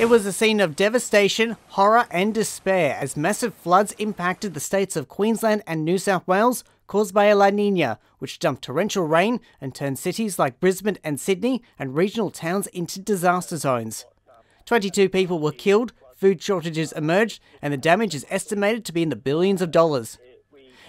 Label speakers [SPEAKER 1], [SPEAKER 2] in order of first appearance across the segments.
[SPEAKER 1] It was a scene of devastation, horror and despair as massive floods impacted the states of Queensland and New South Wales, caused by a La Nina, which dumped torrential rain and turned cities like Brisbane and Sydney and regional towns into disaster zones. 22 people were killed, food shortages emerged, and the damage is estimated to be in the billions of dollars.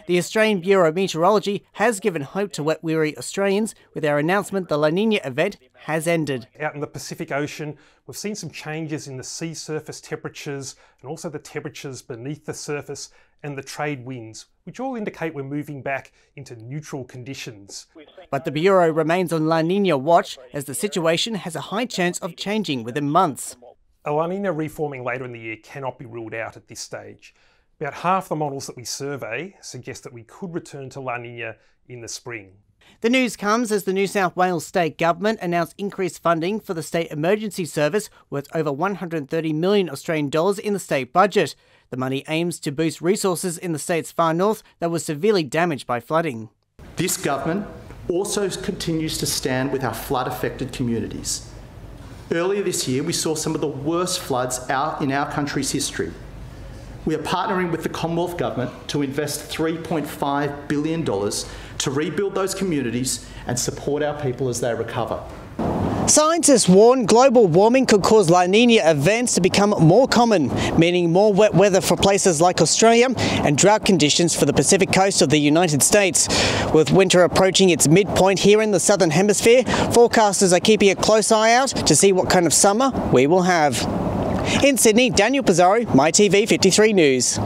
[SPEAKER 1] The Australian Bureau of Meteorology has given hope to wet-weary Australians with our announcement the La Nina event has ended.
[SPEAKER 2] Out in the Pacific Ocean, we've seen some changes in the sea surface temperatures and also the temperatures beneath the surface and the trade winds, which all indicate we're moving back into neutral conditions.
[SPEAKER 1] But the Bureau remains on La Nina watch as the situation has a high chance of changing within months.
[SPEAKER 2] A La Nina reforming later in the year cannot be ruled out at this stage. About half the models that we survey suggest that we could return to La Nina in the spring.
[SPEAKER 1] The news comes as the New South Wales state government announced increased funding for the state emergency service worth over 130 million Australian dollars in the state budget. The money aims to boost resources in the state's far north that was severely damaged by flooding.
[SPEAKER 3] This government also continues to stand with our flood-affected communities. Earlier this year, we saw some of the worst floods in our country's history. We are partnering with the Commonwealth Government to invest $3.5 billion to rebuild those communities and support our people as they recover.
[SPEAKER 1] Scientists warn global warming could cause La Nina events to become more common, meaning more wet weather for places like Australia and drought conditions for the Pacific coast of the United States. With winter approaching its midpoint here in the Southern Hemisphere, forecasters are keeping a close eye out to see what kind of summer we will have. In Sydney, Daniel Pizarro, MyTV 53 News.